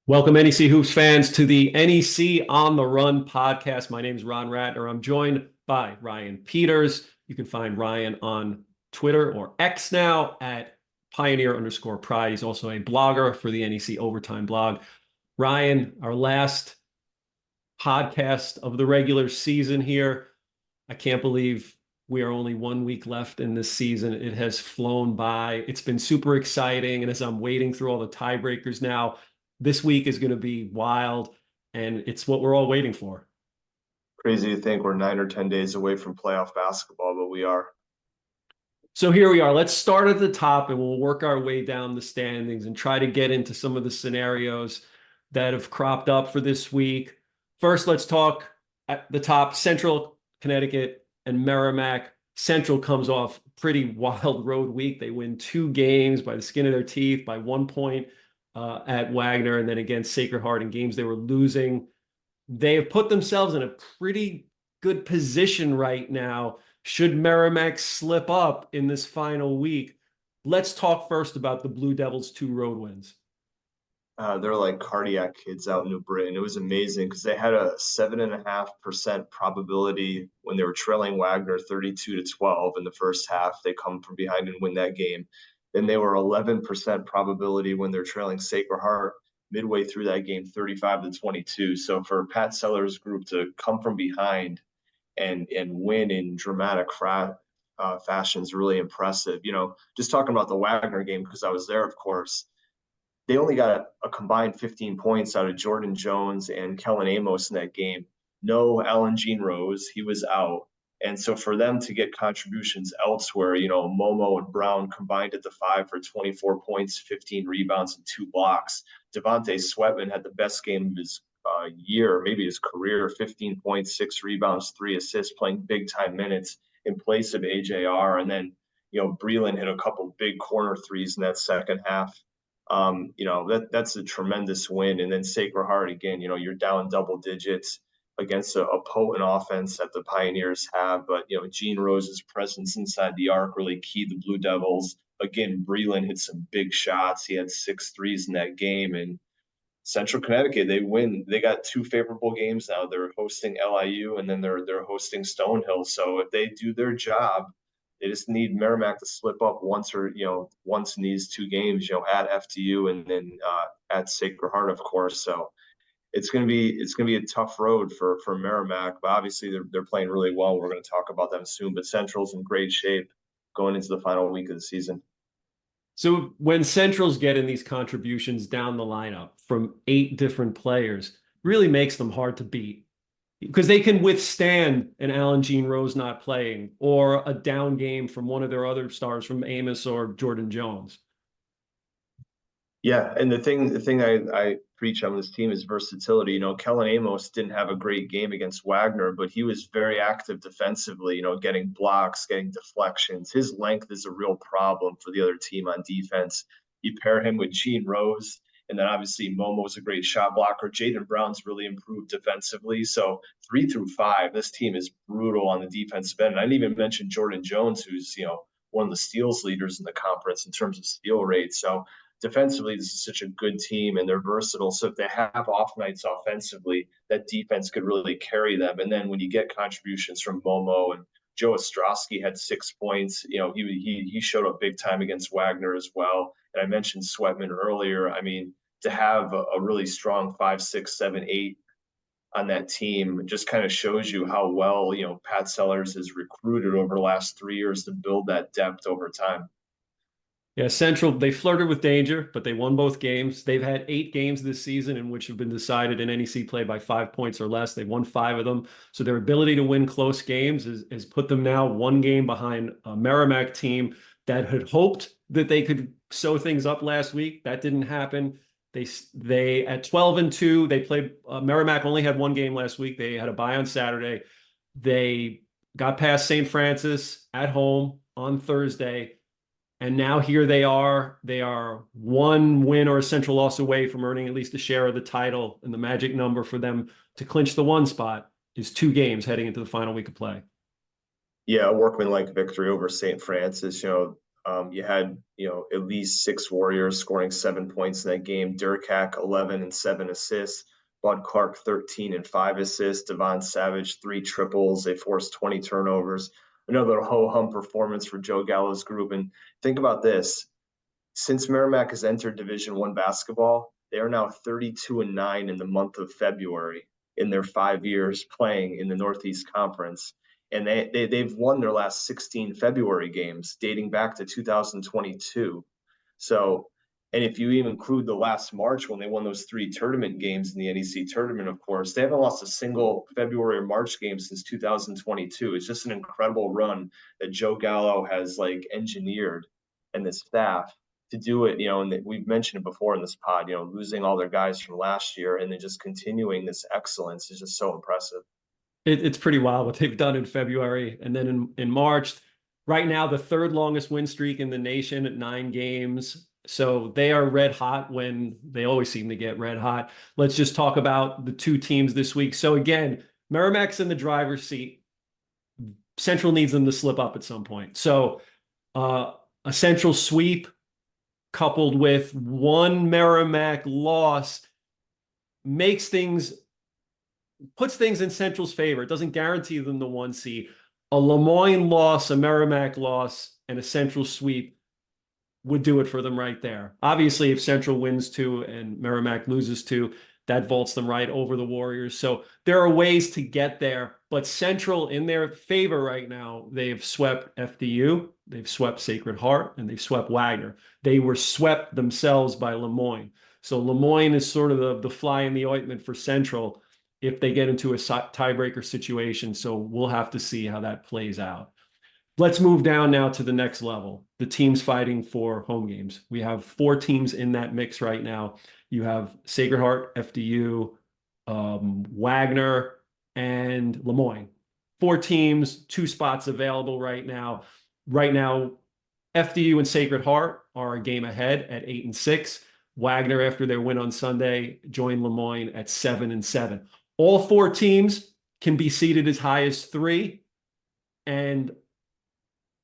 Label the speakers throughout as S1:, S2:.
S1: Welcome, NEC Hoops fans, to the NEC on the Run podcast. My name is Ron Ratner. I'm joined by Ryan Peters. You can find Ryan on Twitter or X now at Pioneer_Pride. He's also a blogger for the NEC Overtime blog. Ryan, our last podcast of the regular season here. I can't believe we are only 1 week left in this season. It has flown by. It's been super exciting. And as I'm wading through all the tiebreakers now, this week is going to be wild, and it's what we're all waiting for.
S2: Crazy to think we're 9 or 10 days away from playoff basketball, but we are.
S1: So here we are. Let's start at the top, and we'll work our way down the standings and try to get into some of the scenarios that have cropped up for this week. First, let's talk at the top: Central Connecticut and Merrimack. Central comes off a pretty wild road week. They win 2 games by the skin of their teeth by 1 point. At Wagner, and then against Sacred Heart in games they were losing. They have put themselves in a pretty good position right now. Should Merrimack slip up in this final week? Let's talk first about the Blue Devils' 2 road wins.
S2: They're like cardiac kids out in New Britain. It was amazing because they had a 7.5% probability when they were trailing Wagner 32-12 in the first half. They come from behind and win that game. Then they were 11% probability when they're trailing Sacred Heart midway through that game, 35-22. So for Pat Sellers' group to come from behind and win in dramatic fashion is really impressive. Just talking about the Wagner game, because I was there, of course, they only got a combined 15 points out of Jordan Jones and Kellen Amos in that game. No Alan Jean Rose, he was out. And so for them to get contributions elsewhere, Momo and Brown combined at the 5 for 24 points, 15 rebounds, and 2 blocks. Devontae Sweatman had the best game of his year, maybe his career: 15 points, 6 rebounds, 3 assists, playing big time minutes in place of AJR. And then, Breland hit a couple big corner threes in that second half. That's a tremendous win. And then Sacred Heart, again, you're down double digits against a potent offense that the Pioneers have. But, Gene Rose's presence inside the arc really keyed the Blue Devils. Again, Breland hit some big shots. He had 6 threes in that game. And Central Connecticut, they win. They got 2 favorable games now. They're hosting LIU, and then they're hosting Stonehill. So if they do their job, they just need Merrimack to slip up once in these 2 games, at FTU and then at Sacred Heart, of course. So it's gonna be a tough road for Merrimack, but obviously they're playing really well. We're going to talk about them soon. But Central's in great shape going into the final week of the season.
S1: So when Central's getting these contributions down the lineup from 8 different players, really makes them hard to beat, because they can withstand an Alan Jean Rose not playing or a down game from one of their other stars, from Amos or Jordan Jones.
S2: Yeah, and the thing I preach on this team is versatility. Kellen Amos didn't have a great game against Wagner, but he was very active defensively, getting blocks, getting deflections. His length is a real problem for the other team on defense. You pair him with Gene Rose, and then obviously Momo's a great shot blocker. Jaden Brown's really improved defensively. So 3 through 5, this team is brutal on the defensive end. And I didn't even mention Jordan Jones, who's, one of the steals leaders in the conference in terms of steal rate. So defensively, this is such a good team, and they're versatile. So if they have off nights offensively, that defense could really carry them. And then when you get contributions from Momo, and Joe Ostrowski had 6 points, he showed up big time against Wagner as well. And I mentioned Sweatman earlier. I mean, to have a really strong 5, 6, 7, 8 on that team just kind of shows you how well, Pat Sellers has recruited over the last 3 years to build that depth over time.
S1: Yeah, Central, they flirted with danger, but they won both games. They've had 8 games this season in which have been decided in NEC play by 5 points or less. They won 5 of them. So their ability to win close games has put them now 1 game behind a Merrimack team that had hoped that they could sew things up last week. That didn't happen. They at 12-2, they played. Merrimack only had 1 game last week. They had a bye on Saturday. They got past St. Francis at home on Thursday. And now here they are. They are 1 win or a Central loss away from earning at least a share of the title. And the magic number for them to clinch the 1 spot is 2 games heading into the final week of play.
S2: Yeah, a workmanlike victory over St. Francis. You had, at least 6 Warriors scoring 7 points in that game. Durkak, 11 and 7 assists. Bud Clark, 13 and 5 assists. Devon Savage, 3 triples. They forced 20 turnovers. Another ho-hum performance for Joe Gallo's group. And think about this. Since Merrimack has entered Division I basketball, they are now 32-9 in the month of February in their 5 years playing in the Northeast Conference. And they've won their last 16 February games dating back to 2022. So, and if you even include the last March when they won those 3 tournament games in the NEC tournament, of course, they haven't lost a single February or March game since 2022. It's just an incredible run that Joe Gallo has like engineered and the staff to do it, and we've mentioned it before in this pod, losing all their guys from last year and then just continuing this excellence is just so impressive.
S1: It's pretty wild what they've done in February. And then in March, right now, the third longest win streak in the nation at 9 games. So they are red hot when they always seem to get red hot. Let's just talk about the two teams this week. So again, Merrimack's in the driver's seat. Central needs them to slip up at some point. So a Central sweep coupled with one Merrimack loss puts things in Central's favor. It doesn't guarantee them the 1 seed. A Lemoyne loss, a Merrimack loss, and a Central sweep would do it for them right there. Obviously, if Central wins 2 and Merrimack loses 2, that vaults them right over the Warriors. So there are ways to get there, but Central in their favor right now, they've swept FDU, they've swept Sacred Heart, and they've swept Wagner. They were swept themselves by Lemoyne. So Lemoyne is sort of the fly in the ointment for Central if they get into a tiebreaker situation. So we'll have to see how that plays out. Let's move down now to the next level, the teams fighting for home games. We have 4 teams in that mix right now. You have Sacred Heart, FDU, Wagner, and Lemoyne. 4 teams, 2 spots available right now. Right now, FDU and Sacred Heart are a game ahead at 8 and 6. Wagner, after their win on Sunday, joined Lemoyne at 7 and 7. All 4 teams can be seeded as high as 3, and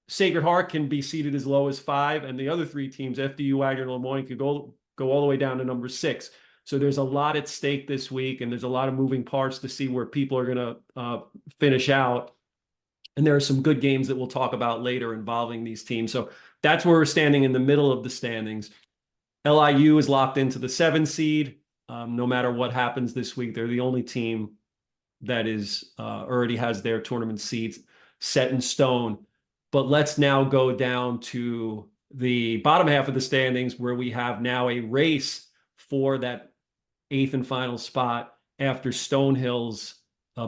S1: Sacred Heart can be seeded as low as 5, and the other 3 teams, FDU, Wagner, and Lemoyne, could go all the way down to number 6. So there's a lot at stake this week, and there's a lot of moving parts to see where people are going to finish out. And there are some good games that we'll talk about later involving these teams. So that's where we're standing in the middle of the standings. LIU is locked into the 7 seed. No matter what happens this week, they're the only team that is already has their tournament seeds set in stone. But let's now go down to the bottom half of the standings where we have now a race for that 8th and final spot after Stonehill's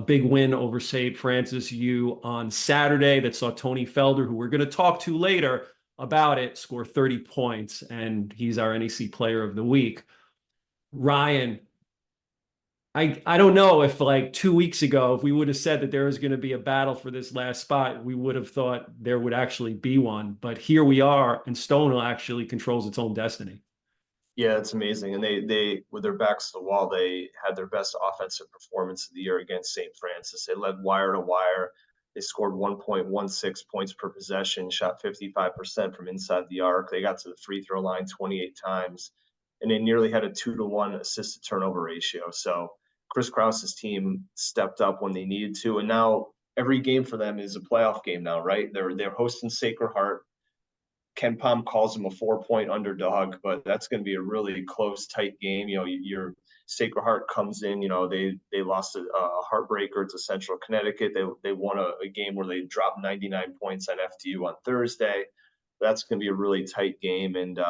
S1: big win over St. Francis U on Saturday that saw Tony Felder, who we're going to talk to later about it, score 30 points, and he's our NEC Player of the Week. Ryan, I don't know if like 2 weeks ago, if we would have said that there was going to be a battle for this last spot, we would have thought there would actually be one. But here we are, and Stonehill actually controls its own destiny.
S2: Yeah, it's amazing. And they with their backs to the wall, they had their best offensive performance of the year against St. Francis. They led wire to wire. They scored 1.16 points per possession, shot 55% from inside the arc. They got to the free throw line 28 times, and they nearly had a 2-to-1 assist to turnover ratio. So Chris Krause's team stepped up when they needed to, and now every game for them is a playoff game now, right? They're hosting Sacred Heart. Ken Palm calls them a 4-point underdog, but that's going to be a really close, tight game. Your Sacred Heart comes in. They lost a heartbreaker to Central Connecticut. They won a game where they dropped 99 points on FDU on Thursday. That's going to be a really tight game, and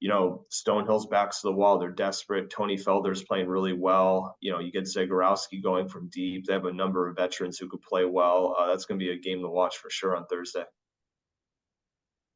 S2: Stonehill's backs to the wall. They're desperate. Tony Felder's playing really well. You get Zagorowski going from deep. They have a number of veterans who could play well. That's going to be a game to watch for sure on Thursday.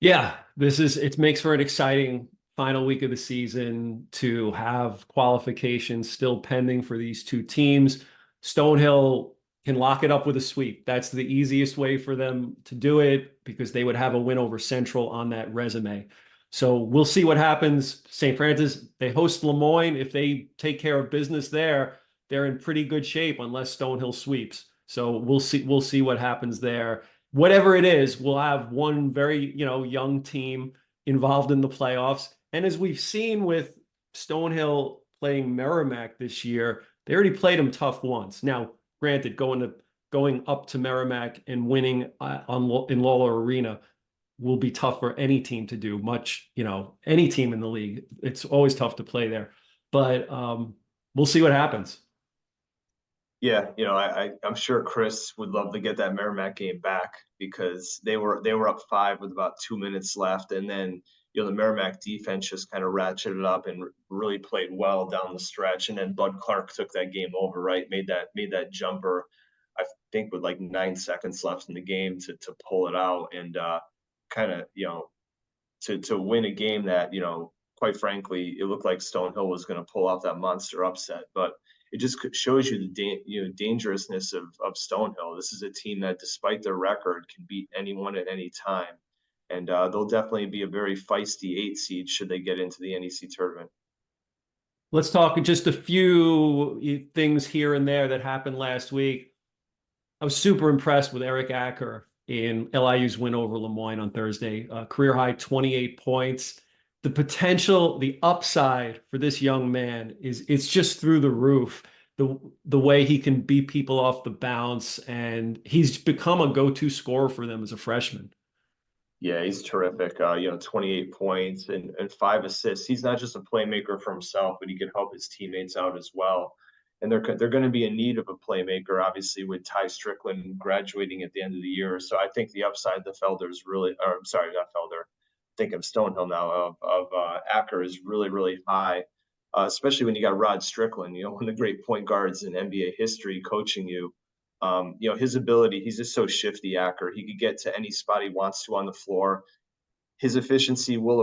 S1: Yeah, it makes for an exciting final week of the season to have qualifications still pending for these 2 teams. Stonehill can lock it up with a sweep. That's the easiest way for them to do it because they would have a win over Central on that resume. So we'll see what happens. St. Francis, they host Lemoyne. If they take care of business there, they're in pretty good shape unless Stonehill sweeps. So we'll see what happens there. whatever it is, we'll have one very, young team involved in the playoffs. And as we've seen with Stonehill playing Merrimack this year, they already played them tough once. Now, granted, going up to Merrimack and winning in Lawler Arena will be tough for any team to do. Any team in the league, it's always tough to play there. But we'll see what happens.
S2: Yeah, I'm sure Chris would love to get that Merrimack game back because they were up 5 with about 2 minutes left, and then the Merrimack defense just kind of ratcheted up and really played well down the stretch, and then Bud Clark took that game over, right? Made that jumper, I think with like 9 seconds left in the game to pull it out and kind of to win a game that quite frankly it looked like Stonehill was going to pull off that monster upset, but it just shows you the dangerousness of Stonehill. This is a team that, despite their record, can beat anyone at any time, and they'll definitely be a very feisty 8 seed should they get into the NEC tournament.
S1: Let's talk just a few things here and there that happened last week. I was super impressed with Eric Acker in LIU's win over Lemoyne on Thursday. Career high 28 points. The potential, the upside for this young man it's just through the roof. The way he can beat people off the bounce, and he's become a go-to scorer for them as a freshman.
S2: Yeah, he's terrific. 28 points and 5 assists. He's not just a playmaker for himself, but he can help his teammates out as well. And they're going to be in need of a playmaker, obviously, with Ty Strickland graduating at the end of the year. So I think the upside to Felder's really, or I'm sorry, not Felder. Think of Stonehill now of Acker is really, really high, especially when you got Rod Strickland, one of the great point guards in NBA history coaching you. His ability, he's just so shifty, Acker. He could get to any spot he wants to on the floor. His efficiency will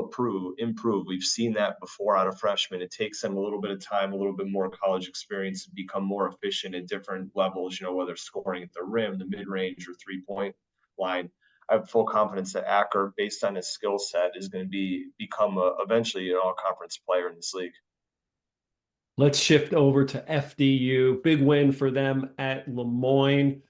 S2: improve. We've seen that before out of freshmen. It takes them a little bit of time, a little bit more college experience to become more efficient at different levels, whether scoring at the rim, the mid-range, or three-point line. I have full confidence that Acker, based on his skill set, is going to become eventually an all-conference player in this league.
S1: Let's shift over to FDU. Big win for them at Lemoyne.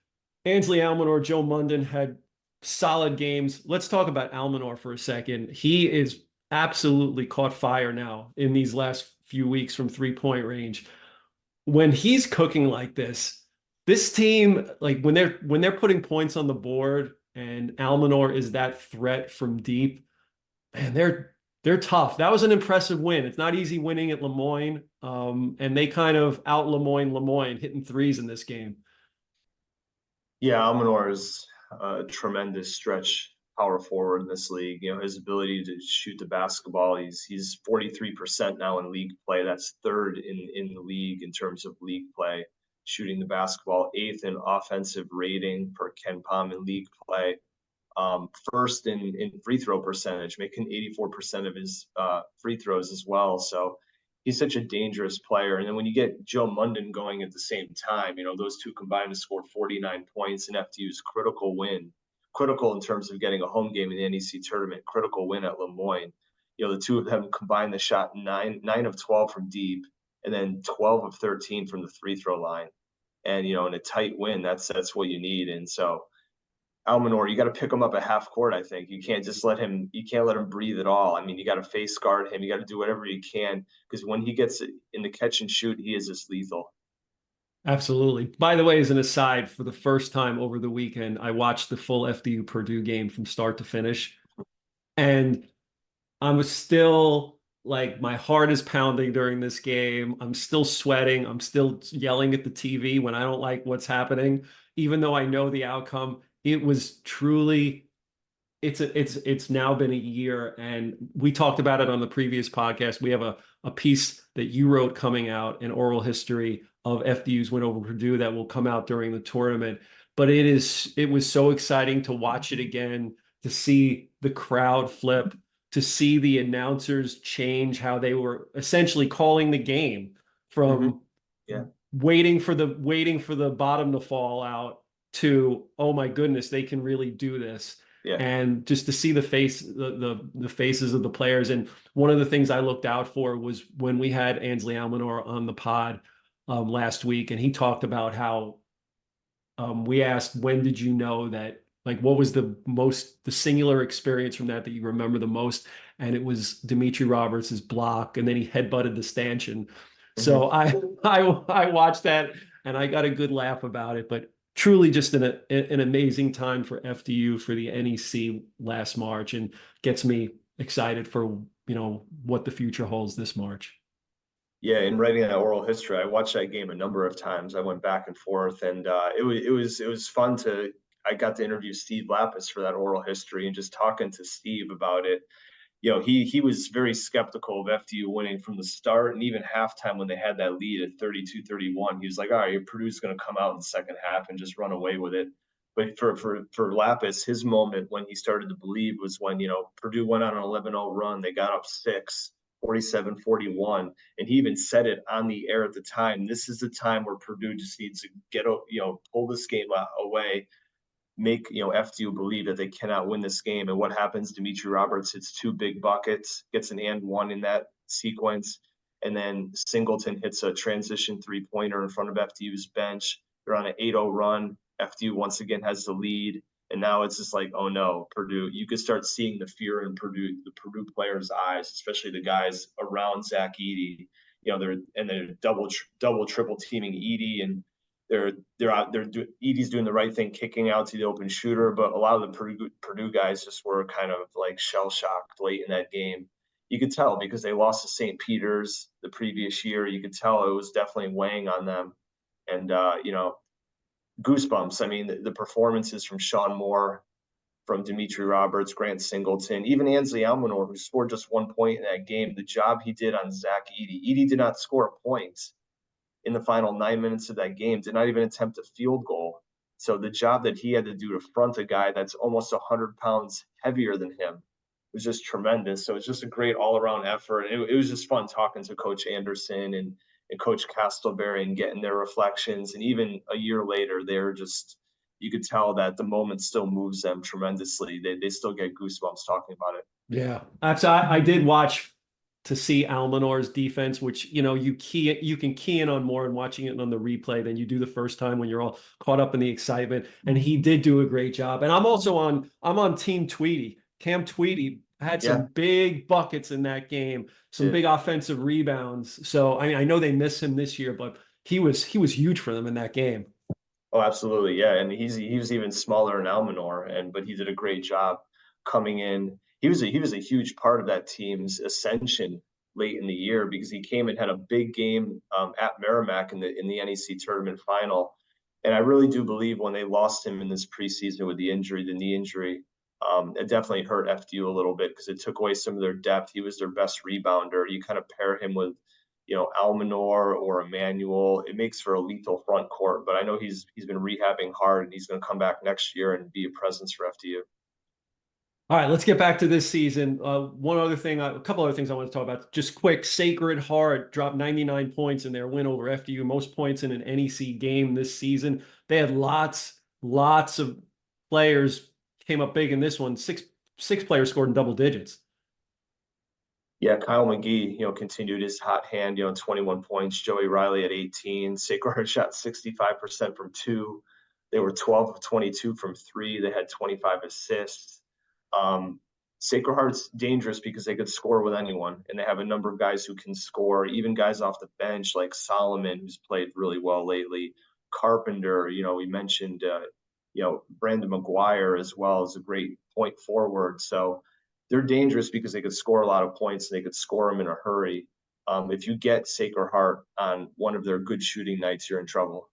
S1: Ansley Almanor, Joe Munden had solid games. Let's talk about Almanor for a second. He is absolutely caught fire now in these last few weeks from three-point range. When he's cooking like this team, like when they're putting points on the board and Almanor is that threat from deep, man, they're tough. That was an impressive win. It's not easy winning at Lemoyne, and they kind of out Lemoyne hitting threes in this game.
S2: Yeah, Almanor is a tremendous stretch power forward in this league. His ability to shoot the basketball. He's 43% now in league play. That's third in the league in terms of league play. Shooting the basketball, 8th in offensive rating per Ken Pom in league play. First in free throw percentage, making 84% of his free throws as well. So he's such a dangerous player. And then when you get Joe Munden going at the same time, those two combined to score 49 points in FDU's critical win, critical in terms of getting a home game in the NEC tournament, critical win at Lemoyne. The two of them combined the shot 9 of 12 from deep, and then 12 of 13 from the free throw line. And in a tight win, that's what you need. And so Almanor, you got to pick him up at half court. I think you can't just let him. You can't let him breathe at all. I mean, you got to face guard him. You got to do whatever you can because when he gets in the catch and shoot, he is just lethal.
S1: Absolutely. By the way, as an aside, for the first time over the weekend, I watched the full FDU Purdue game from start to finish, and I was still like my heart is pounding during this game. I'm still sweating. I'm still yelling at the TV when I don't like what's happening, even though I know the outcome. It was truly it's now been a year, and we talked about it on the previous podcast. We have a piece that you wrote coming out, an oral history of FDU's win over Purdue that will come out during the tournament. But it was so exciting to watch it again, to see the crowd flip, to see the announcers change how they were essentially calling the game from
S2: Yeah.
S1: waiting for the bottom to fall out to, oh my goodness, they can really do this.
S2: Yeah.
S1: And just to see the faces of the players. And one of the things I looked out for was when we had Ansley Almanor on the pod last week, and he talked about how we asked, when did you know that Like, what was the singular experience from that you remember the most? And it was Dimitri Roberts' block, and then he headbutted the stanchion.
S2: Mhm.
S1: So I watched that and I got a good laugh about it, but truly just an amazing time for FDU for the NEC last March, and gets me excited for, what the future holds this March.
S2: Yeah, in writing that oral history, I watched that game a number of times. I went back and forth, and it was fun to. I got to interview Steve Lapis for that oral history, and just talking to Steve about it. He was very skeptical of FDU winning from the start, and even halftime when they had that lead at 32-31, he was like, "All right, Purdue's going to come out in the second half and just run away with it." But for Lapis, his moment when he started to believe was when Purdue went on an 11-0 run. They got up six, 47-41, and he even said it on the air at the time. This is the time where Purdue just needs to pull this game away, make FDU believe that they cannot win this game. And what happens? Dimitri Roberts hits two big buckets, gets an and one in that sequence, and then Singleton hits a transition 3-pointer in front of FDU's bench. They're on an 8-0 run. FDU once again has the lead, and now it's just like, oh no, Purdue. You could start seeing the fear in the Purdue players' eyes, especially the guys around Zach Edey. They're double triple teaming Edey, and they're out there. Edey's doing the right thing, kicking out to the open shooter, but a lot of the Purdue guys just were kind of like shell shocked late in that game. You could tell because they lost to St. Peter's the previous year. You could tell it was definitely weighing on them, and goosebumps. I mean, the performances from Sean Moore, from Dimitri Roberts, Grant Singleton, even Ansley Almanor, who scored just 1 point in that game. The job he did on Zach Edey. Edey did not score a point in the final 9 minutes of that game, did not even attempt a field goal. So the job that he had to do to front a guy that's almost 100 pounds heavier than him was just tremendous. So it's just a great all-around effort. It was just fun talking to Coach Anderson and Coach Castleberry and getting their reflections. And even a year later, they're just, you could tell that the moment still moves them tremendously. They still get goosebumps talking about it.
S1: Yeah, I did watch to see Almanor's defense, which you can key in on more in watching it on the replay than you do the first time when you're all caught up in the excitement. And he did do a great job. And I'm on Team Tweedy. Cam Tweedy had some
S2: Yeah.
S1: big buckets in that game, some
S2: Yeah.
S1: big offensive rebounds. So I mean, I know they miss him this year, but he was huge for them in that game.
S2: Oh, absolutely. Yeah. And he was even smaller in Almanor, but he did a great job coming in. He was a huge part of that team's ascension late in the year because he came and had a big game at Merrimack in the NEC tournament final. And I really do believe when they lost him in this preseason with the knee injury, it definitely hurt FDU a little bit because it took away some of their depth. He was their best rebounder. You kind of pair him with Almanor or Emmanuel, it makes for a lethal front court. But I know he's been rehabbing hard, and he's going to come back next year and be a presence for FDU.
S1: All right, let's get back to this season. A couple other things I want to talk about. Just quick, Sacred Heart dropped 99 points in their win over FDU, most points in an NEC game this season. They had lots of players came up big in this one. Six players scored in double digits.
S2: Yeah, Kyle McGee, continued his hot hand, 21 points. Joey Riley at 18. Sacred Heart shot 65% from two. They were 12 of 22 from three. They had 25 assists. Um, Sacred Heart's dangerous because they could score with anyone, and they have a number of guys who can score, even guys off the bench like Solomon, who's played really well lately. Carpenter, we mentioned, Brandon McGuire as well as a great point forward. So they're dangerous because they could score a lot of points and they could score them in a hurry. If you get Sacred Heart on one of their good shooting nights, you're in trouble.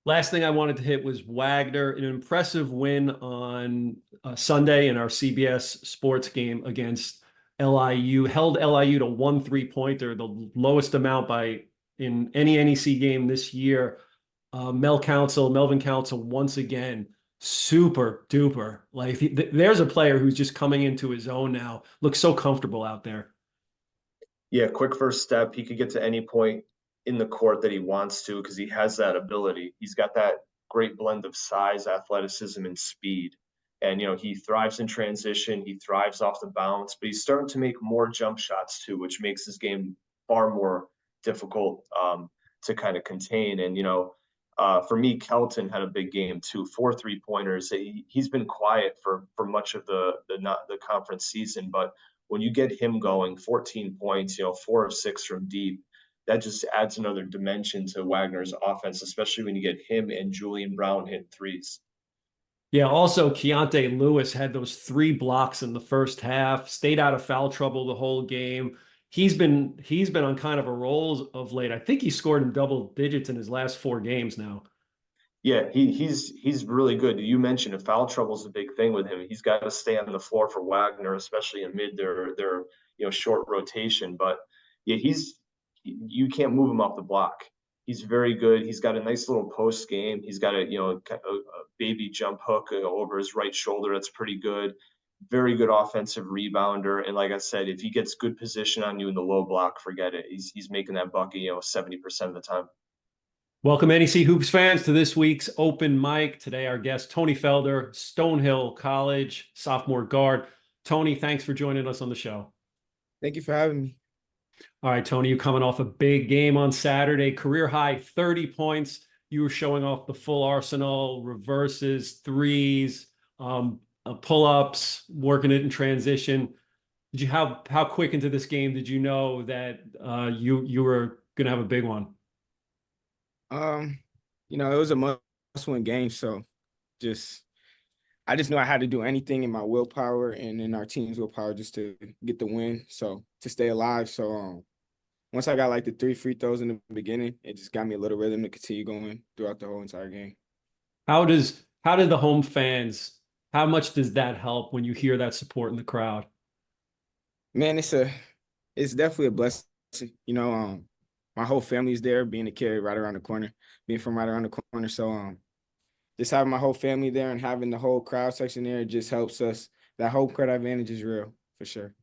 S1: Last thing I wanted to hit was Wagner, an impressive win on Sunday in our CBS sports game against LIU. Held LIU to 1 3-pointer, the lowest amount in any NEC game this year. Melvin Council, once again, super duper. Like there's a player who's just coming into his own now. Looks so comfortable out there.
S2: Yeah, quick first step. He could get to any point in the court that he wants to because he has that ability. He's got that great blend of size, athleticism, and speed. And he thrives in transition. He thrives off the bounce, but he's starting to make more jump shots too, which makes his game far more difficult to kind of contain. And For me, Kelton had a big game too, 4 3-pointers. He's been quiet for much of the conference season, but when you get him going, 14 points, 4 of 6 from deep, that just adds another dimension to Wagner's offense, especially when you get him and Julian Brown hitting threes.
S1: Yeah, also Keontae Lewis had those 3 blocks in the first half, stayed out of foul trouble the whole game. He's been on kind of a roll of late. I think he scored in double digits in his last 4 games now.
S2: Yeah, he's really good. You mentioned foul trouble is a big thing with him. He's got to stay on the floor for Wagner, especially amid their short rotation. But yeah, you can't move him off the block. He's very good. He's got a nice little post game. He's got a baby jump hook over his right shoulder. That's pretty good. Very good offensive rebounder. And like I said, if he gets good position on you in the low block, forget it. He's making that bucket 70% of the time.
S1: Welcome, NEC Hoops fans, to this week's open mic. Today, our guest, Tony Felder, Stonehill College, sophomore guard. Tony, thanks for joining us on the show.
S3: Thank you for having me.
S1: All right, Tony, you're coming off a big game on Saturday, career high 30 points. You were showing off the full arsenal, reverses, threes, pull-ups, working it in transition. How quick into this game did you know that you were going to have a big one?
S3: It was a must-win game, so I just knew I had to do anything in my willpower and in our team's willpower just to get the win, so to stay alive. So once I got like the 3 free throws in the beginning, it just got me a little rhythm to continue going throughout the whole entire game.
S1: How did the home fans, how much does that help when you hear that support in the crowd?
S3: Man, it's definitely a blessing. My whole family's there, being a kid right around the corner, being from right around the corner. So just having my whole family there and having the whole crowd section there just helps us. That home court advantage is real, for sure.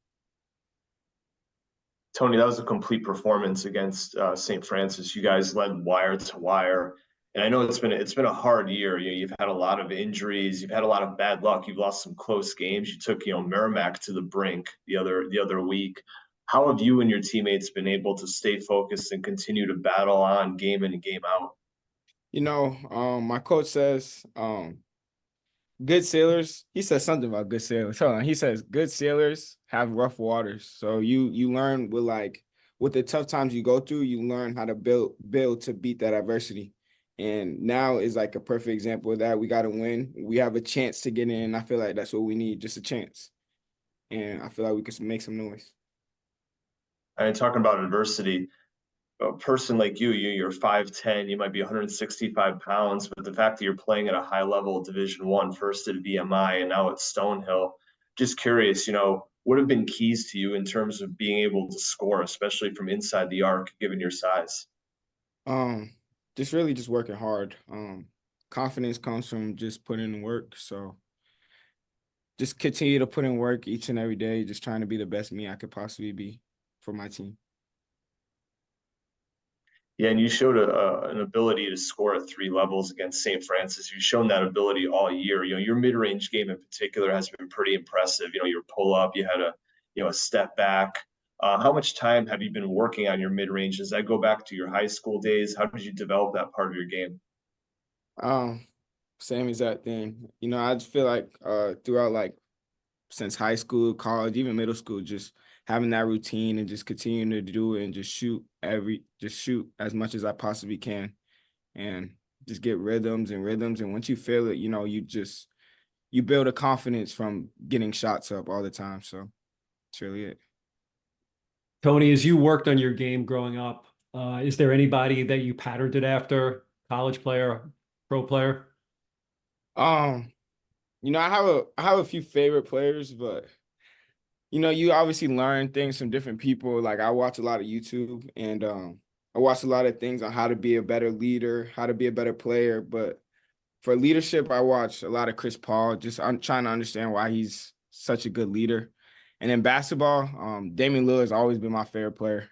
S2: Tony, that was a complete performance against St. Francis. You guys led wire to wire, and I know it's been a hard year. You've had a lot of injuries, you've had a lot of bad luck, you've lost some close games. You took Merrimack to the brink the other week. How have you and your teammates been able to stay focused and continue to battle on game in and game out?
S3: My coach says, good sailors. He says something about good sailors. Hold on. He says good sailors have rough waters. So you learn with the tough times you go through, you learn how to build to beat that adversity. And now is like a perfect example of that. We got to win. We have a chance to get in. I feel like that's what we need, just a chance. And I feel like we could make some noise.
S2: And talking about adversity, a person like you're 5'10", you might be 165 pounds, but the fact that you're playing at a high level of Division I, first at VMI and now at Stonehill, just curious, what have been keys to you in terms of being able to score, especially from inside the arc, given your size?
S3: Just really just working hard. Confidence comes from just putting in work. So just continue to put in work each and every day, just trying to be the best me I could possibly be for my team.
S2: Yeah, and you showed an ability to score at 3 levels against St. Francis. You've shown that ability all year. Your mid-range game in particular has been pretty impressive. Your pull-up, you had a step back. How much time have you been working on your mid-range? Does that go back to your high school days? How did you develop that part of your game?
S3: Same exact thing. I just feel like throughout since high school, college, even middle school, just having that routine and just continuing to do it and just shoot as much as I possibly can and just get rhythms. And once you feel it, you build a confidence from getting shots up all the time. So that's really it.
S1: Tony, as you worked on your game growing up, is there anybody that you patterned it after, college player, pro player?
S3: I have a few favorite players, but you obviously learn things from different people. Like I watch a lot of YouTube and I watch a lot of things on how to be a better leader, how to be a better player. But for leadership, I watch a lot of Chris Paul. I'm trying to understand why he's such a good leader. And in basketball, Damian Lillard's always been my favorite player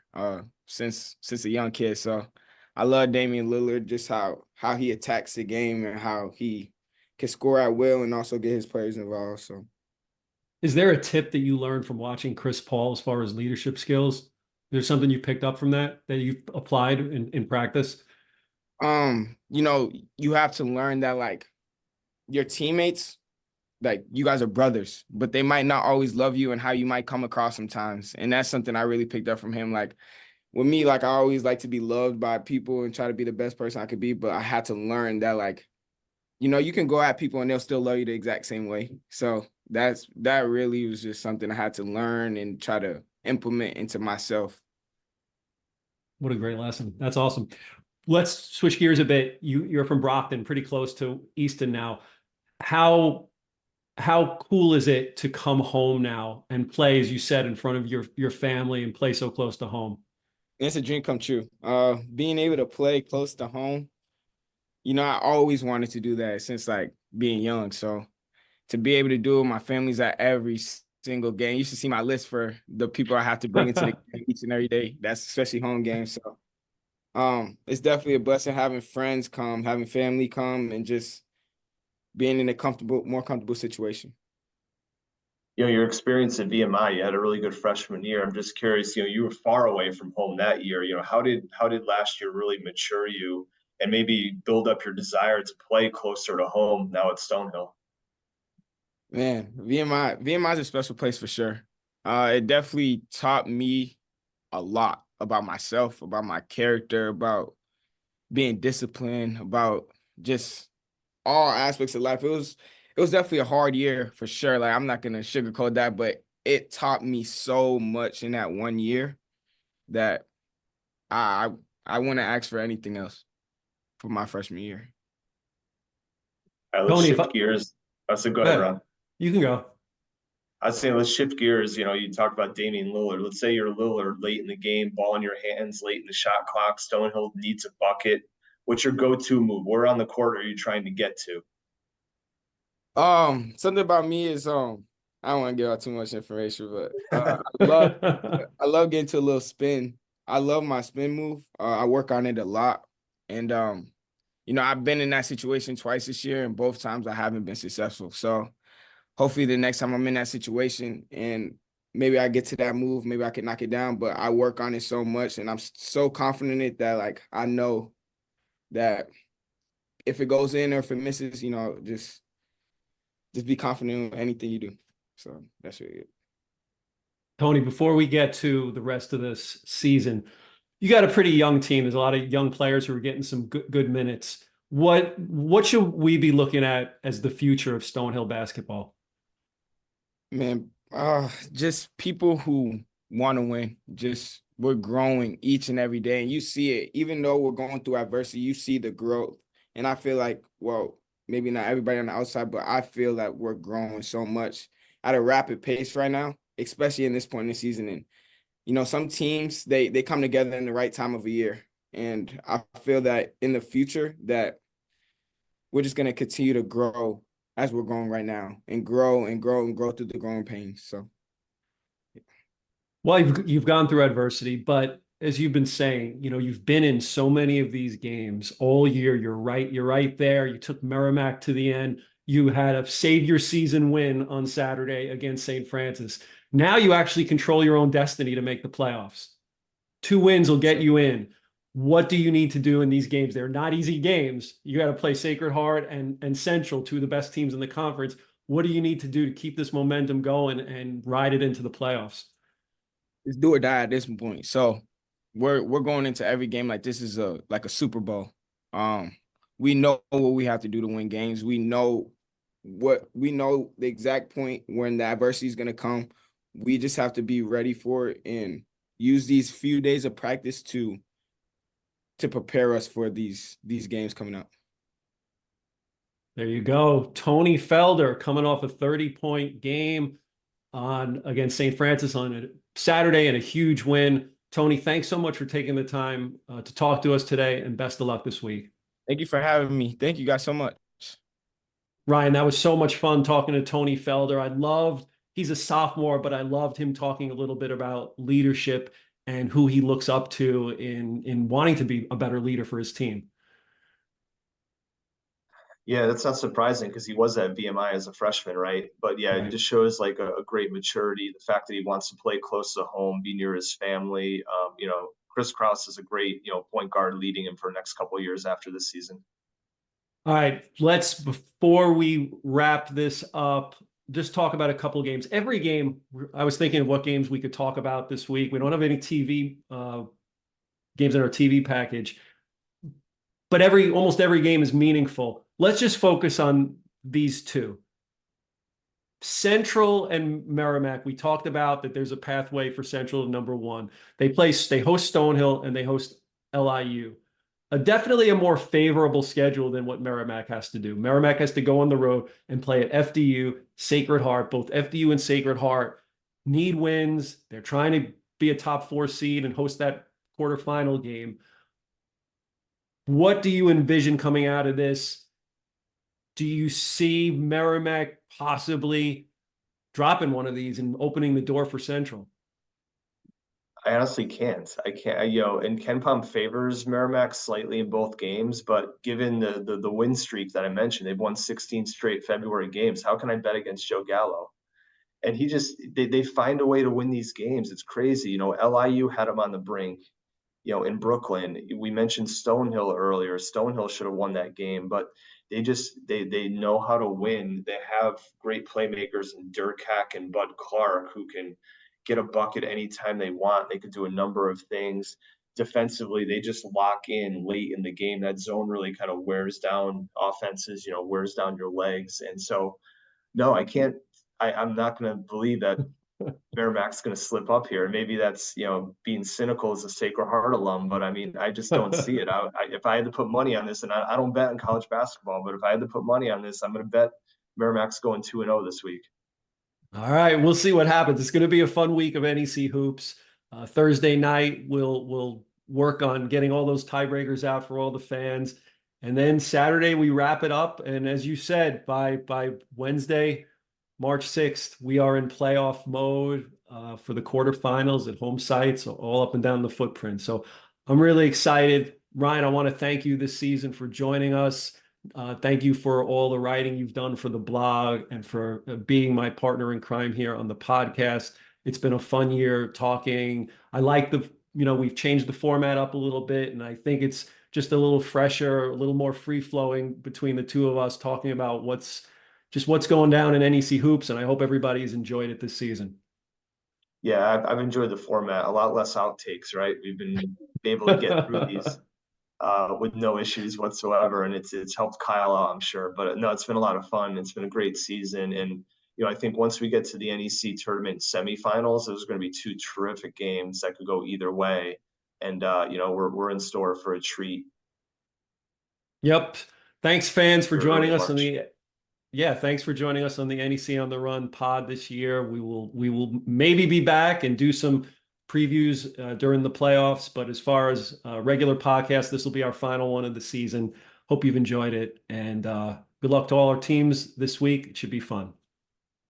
S3: since a young kid. So I love Damian Lillard, just how he attacks the game and how he can score at will and also get his players involved. So,
S1: is there a tip that you learned from watching Chris Paul as far as leadership skills? There's something you picked up from that you've applied in practice?
S3: You know, you have to learn that like your teammates, like you guys are brothers, but they might not always love you and how you might come across sometimes. And that's something I really picked up from him. Like with me, like I always like to be loved by people and try to be the best person I could be, but I had to learn that like, you know, you can go at people and they'll still love you the exact same way. So that really was just something I had to learn and try to implement into myself.
S1: What a great lesson. That's awesome. Let's switch gears a bit. You're from Brockton, pretty close to Easton now. How how cool is it to come home now and play, as you said, in front of your family and play so close to home?
S3: It's a dream come true. Being able to play close to home, you know, I always wanted to do that since like being young. So to be able to do it, my family's at every single game. You should see my list for the people I have to bring into the game each and every day. That's especially home games. So it's definitely a blessing having friends come, having family come, and just being in a more comfortable situation.
S2: You know, your experience at VMI, you had a really good freshman year. I'm just curious, you know, you were far away from home that year. You know, how did last year really mature you and maybe build up your desire to play closer to home now at Stonehill?
S3: Man, VMI is a special place for sure. It definitely taught me a lot about myself, about my character, about being disciplined, about just all aspects of life. It was definitely a hard year for sure. Like I'm not gonna sugarcoat that, but it taught me so much in that one year that I I wouldn't ask for anything else for my freshman year.
S2: All right, let's
S1: Tony, if I,
S2: shift gears. I said, go
S1: go
S2: ahead,
S1: ahead,
S2: Ron.
S1: you can go.
S2: I'd say let's shift gears. You know, you talk about Damian Lillard. Let's say you're Lillard late in the game, ball in your hands, late in the shot clock. Stonehill needs a bucket. What's your go-to move? Where on the court are you trying to get to?
S3: Something about me is I don't want to give out too much information, but I love getting to a little spin. I love my spin move. I work on it a lot, and you know, I've been in that situation twice this year, and both times I haven't been successful. So hopefully, the next time I'm in that situation, and maybe I get to that move, maybe I can knock it down. But I work on it so much, and I'm so confident in it that like I know that if it goes in or if it misses, you know, just be confident in anything you do. So that's really it.
S1: Tony, before we get to the rest of this season, you got a pretty young team. There's a lot of young players who are getting some good minutes. What should we be looking at as the future of Stonehill basketball?
S3: Man, just people who want to win. Just we're growing each and every day, and you see it. Even though we're going through adversity, you see the growth. And I feel like, well, maybe not everybody on the outside, but I feel that we're growing so much at a rapid pace right now, especially in this point in the season. And you know, some teams they come together in the right time of a year, and I feel that in the future that we're just gonna continue to grow as we're growing right now, and grow and grow and grow through the growing pains. So
S1: Well, you've gone through adversity, but as you've been saying, you've been in so many of these games all year. You're right there. You took Merrimack to the end. You had a save your season win on Saturday against St. Francis. Now you actually control your own destiny to make the playoffs. Two wins will get you in. What do you need to do in these games? They're not easy games. You got to play Sacred Heart and Central, two of the best teams in the conference. What do you need to do to keep this momentum going and ride it into the playoffs?
S3: it's do or die at this point. So we're going into every game like this is a Super Bowl. We know what we have to do to win games. We know the exact point when the adversity is gonna come. We just have to be ready for it and use these few days of practice to prepare us for these games coming up.
S1: There you go. Tony Felder coming off a 30-point game on against St. Francis on a Saturday and a huge win. Tony, thanks so much for taking the time to talk to us today, and best of luck this week.
S3: Thank you for having me. Thank you guys so much.
S1: Ryan, that was so much fun talking to Tony Felder. He's a sophomore, but I loved him talking a little bit about leadership and who he looks up to in wanting to be a better leader for his team.
S2: Yeah, that's not surprising because he was at VMI as a freshman, right? But yeah, it
S1: Right.
S2: just shows like a great maturity. The fact that he wants to play close to home, be near his family. You know, Chris Krause is a great, point guard leading him for the next couple of years after this season.
S1: All right, before we wrap this up, just talk about a couple of games. Every game, I was thinking of what games we could talk about this week. We don't have any TV games in our TV package, but almost every game is meaningful. Let's just focus on these two. Central and Merrimack, we talked about that there's a pathway for Central to number one. They host Stonehill and they host LIU. Definitely a more favorable schedule than what Merrimack has to do. Merrimack has to go on the road and play at FDU, Sacred Heart. Both FDU and Sacred Heart need wins. They're trying to be a top 4 seed and host that quarterfinal game. What do you envision coming out of this? Do you see Merrimack possibly dropping one of these and opening the door for Central?
S2: I honestly can't. I can't. And KenPom favors Merrimack slightly in both games, but given the win streak that I mentioned, they've won 16 straight February games. How can I bet against Joe Gallo? And they find a way to win these games. It's crazy. LIU had them on the brink. In Brooklyn, we mentioned Stonehill earlier. Stonehill should have won that game, but they know how to win. They have great playmakers in Dirk Hack and Bud Clark who can get a bucket anytime they want. They could do a number of things. Defensively, they just lock in late in the game. That zone really kind of wears down offenses, wears down your legs. And so, no, I can't. I'm not going to believe that Merrimack's going to slip up here. Maybe that's, being cynical as a Sacred Heart alum, but I mean, I just don't see it. If I had to put money on this, and I don't bet in college basketball, but if I had to put money on this, I'm going to bet Merrimack's going 2-0 this week.
S1: All right, we'll see what happens. It's going to be a fun week of NEC hoops. Thursday night, we'll work on getting all those tiebreakers out for all the fans. And then Saturday, we wrap it up. And as you said, by Wednesday, March 6th, we are in playoff mode for the quarterfinals at home sites, all up and down the footprint. So I'm really excited. Ryan, I want to thank you this season for joining us. Thank you for all the writing you've done for the blog and for being my partner in crime here on the podcast. It's been a fun year talking. I like we've changed the format up a little bit, and I think it's just a little fresher, a little more free flowing between the two of us talking about what's going down in NEC hoops. And I hope everybody's enjoyed it this season.
S2: Yeah, I've enjoyed the format. A lot less outtakes, right? We've been able to get through these with no issues whatsoever, and it's helped Kyle out, I'm sure. But no, it's been a lot of fun. It's been a great season, and I think once we get to the NEC tournament semifinals, there's going to be 2 terrific games that could go either way, and we're in store for a treat.
S1: Yep. Thanks, fans, for joining us thanks for joining us on the NEC on the Run pod this year. We will maybe be back and do some previews during the playoffs, but as far as regular podcasts, this will be our final one of the season. Hope you've enjoyed it, and good luck to all our teams this week. It should be fun.